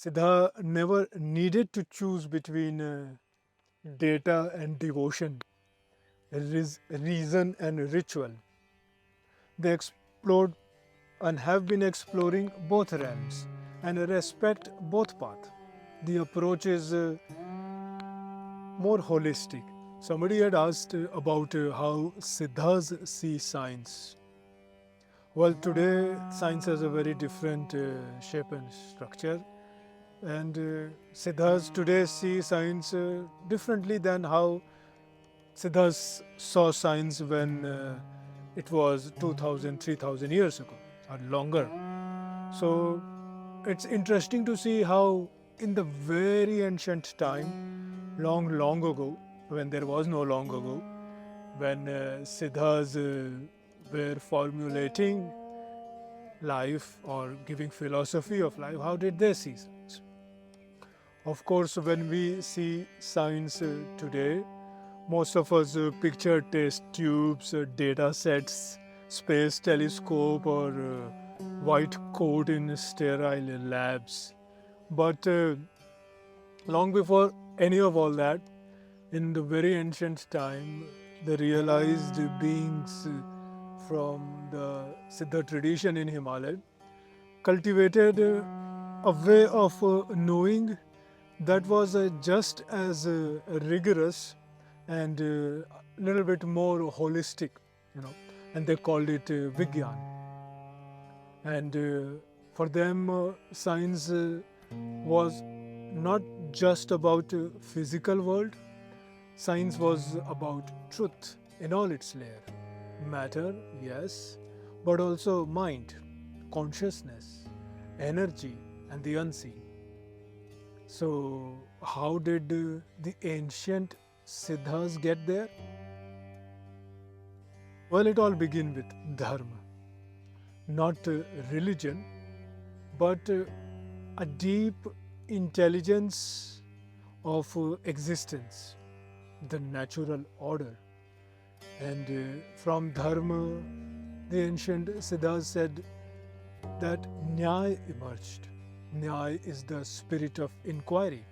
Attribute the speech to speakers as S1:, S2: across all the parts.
S1: Siddha never needed to choose between data and devotion, reason and ritual. They explored and have been exploring both realms and respect both paths. The approach is more holistic. Somebody had asked about how Siddhas see science. Well, today science has a very different shape and structure, and Siddhas today see science differently than how Siddhas saw science when it was 2000, 3000 years ago or longer. So it's interesting to see how, in the very ancient time, long, long ago, when there was no long ago, when Siddhas were formulating life or giving philosophy of life, how did they see science? Of course, when we see science today, most of us picture test tubes, data sets, space telescope, or white coat in sterile labs. But long before any of all that, in the very ancient time, the realized beings from the Siddha tradition in Himalaya cultivated a way of knowing that was just as rigorous and a little bit more holistic, and they called it Vigyan. And for them, science was not just about physical world. Science was about truth in all its layer. Matter, yes, but also mind, consciousness, energy, and the unseen. So, how did the ancient Siddhas get there? Well, it all began with Dharma, not religion, but a deep intelligence of existence, the natural order. And from Dharma, the ancient Siddhas said that Nyay emerged. Nyay is the spirit of inquiry,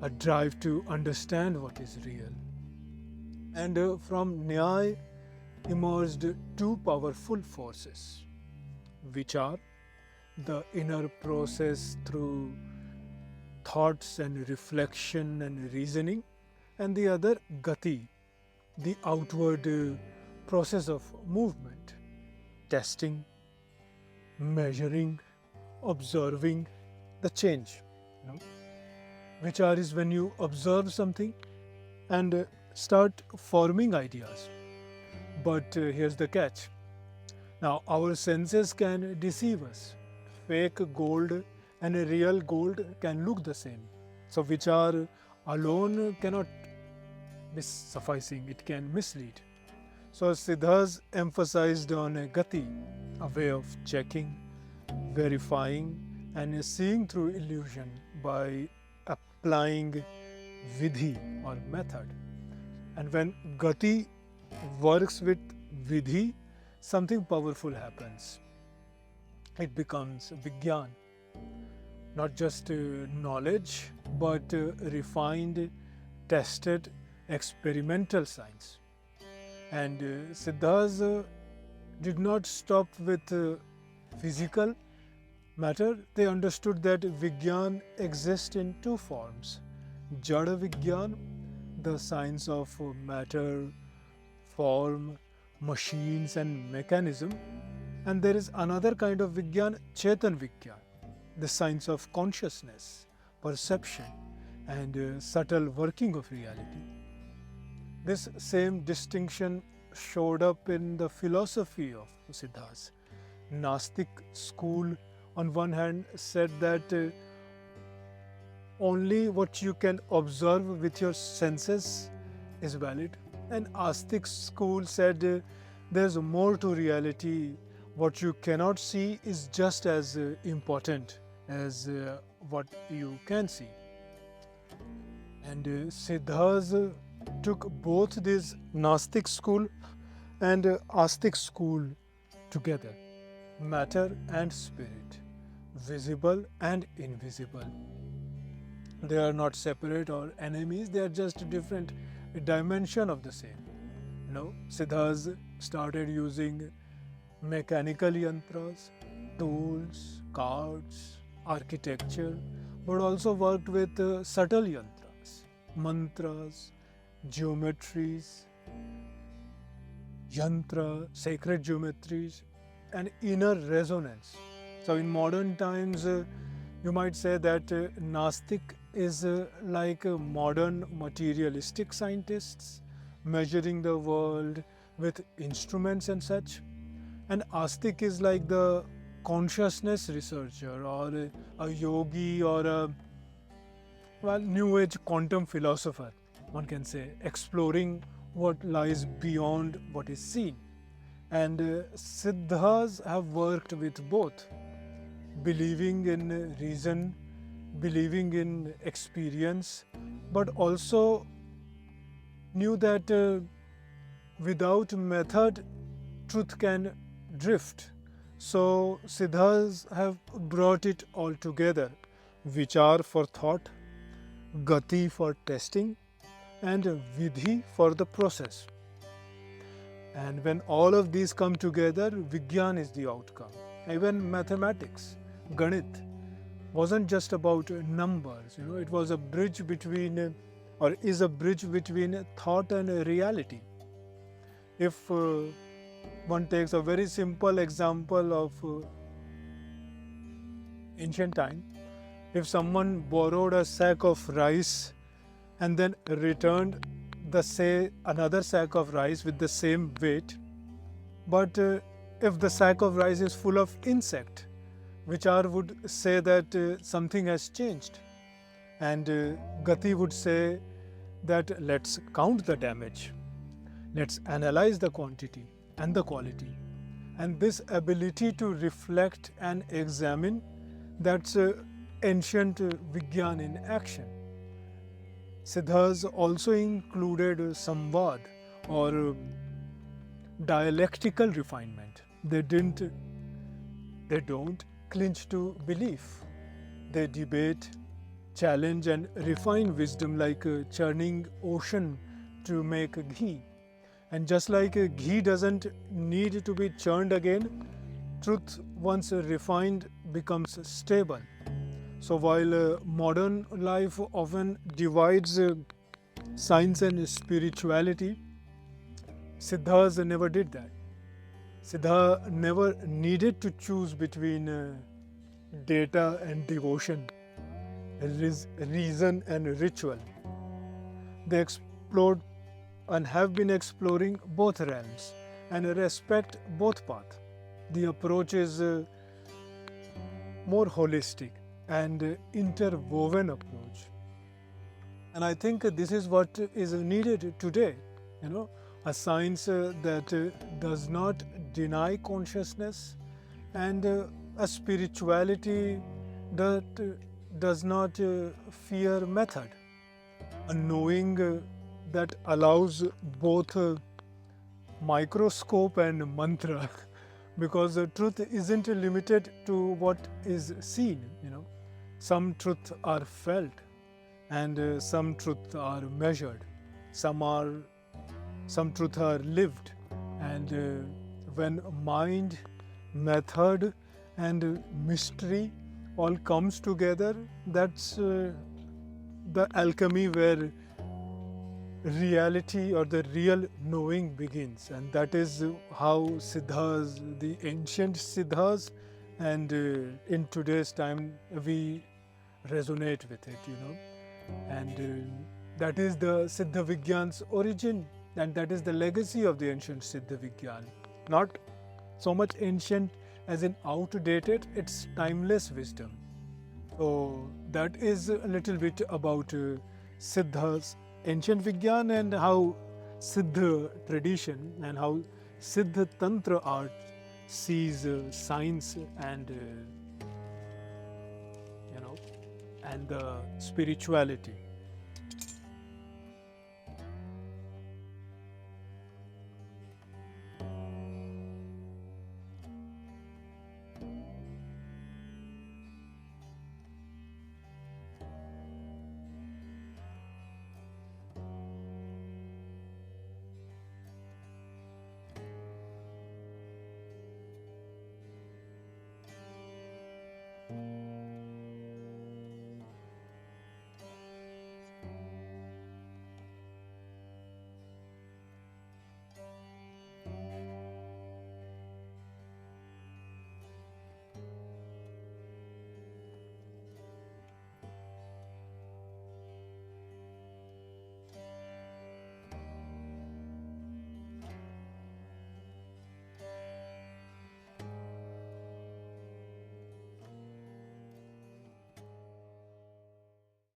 S1: a drive to understand what is real. And from Nyay emerged two powerful forces: Vichar, the inner process through thoughts and reflection and reasoning, and the other Gati, the outward process of movement, testing, measuring, observing the change. Vichar is when you observe something and start forming ideas. But here's the catch. Now, our senses can deceive us. Fake gold and a real gold can look the same. So, Vichar alone cannot be sufficing, it can mislead. So, Siddhas emphasized on a Gati, a way of checking, verifying, and seeing through illusion by applying Vidhi or method. And when Gati works with Vidhi, something powerful happens. It becomes Vigyan, not just knowledge, but refined, tested, experimental science. And Siddhas did not stop with physical matter. They understood that Vigyan exists in two forms: Jada Vigyan, the science of matter, form, machines and mechanism, and there is another kind of Vigyan, Chetan Vigyan, the science of consciousness, perception and subtle working of reality. This same distinction showed up in the philosophy of Siddhas. Gnostic school on one hand said that only what you can observe with your senses is valid, and Astic school said there's more to reality. What you cannot see is just as important as what you can see. And Siddhas took both this Gnostic school and Astic school together, matter and spirit, visible and invisible. They are not separate or enemies, they are just different dimension of the same. Siddhas started using mechanical yantras, tools, cards, architecture, but also worked with subtle yantras, mantras, geometries, yantra, sacred geometries, and inner resonance. So, in modern times, you might say that Nastik is like modern materialistic scientists measuring the world with instruments and such, and Astik is like the consciousness researcher or a yogi or a new age quantum philosopher, one can say, exploring what lies beyond what is seen. And Siddhas have worked with both, believing in reason, believing in experience, but also knew that without method, truth can drift. So, Siddhas have brought it all together: Vichar for thought, Gati for testing, and Vidhi for the process. And when all of these come together, Vigyan is the outcome. Even mathematics, Ganit, wasn't just about numbers. It was a bridge between, or is a bridge between thought and reality. If one takes a very simple example of ancient time, if someone borrowed a sack of rice and then returned another sack of rice with the same weight, but if the sack of rice is full of insect, Vichar would say that something has changed, and Gati would say that let's count the damage, let's analyze the quantity and the quality. And this ability to reflect and examine, that's ancient Vigyan in action. Siddhas also included Samvat or dialectical refinement. They don't clinch to belief. They debate, challenge, and refine wisdom like a churning ocean to make ghee. And just like ghee doesn't need to be churned again, truth once refined becomes stable. So while modern life often divides science and spirituality, Siddhas never did that. Siddha never needed to choose between data and devotion, reason and ritual. They explored and have been exploring both realms and respect both paths. The approach is more holistic and interwoven approach. And I think this is what is needed today, a science that does not deny consciousness, and a spirituality that does not fear method, a knowing that allows both microscope and mantra because the truth isn't limited to what is seen. Some truths are felt and some truths are measured, some truths are lived, and when mind, method and mystery all comes together, that's the alchemy where reality or the real knowing begins. And that is how Siddhas, the ancient Siddhas, and in today's time we resonate with it, and that is the Siddha Vigyan's origin, and that is the legacy of the ancient Siddha Vigyan. Not so much ancient as in outdated, it's timeless wisdom. So that is a little bit about Siddha's ancient Vigyan and how Siddha tradition and how Siddha Tantra art sees science and and the spirituality.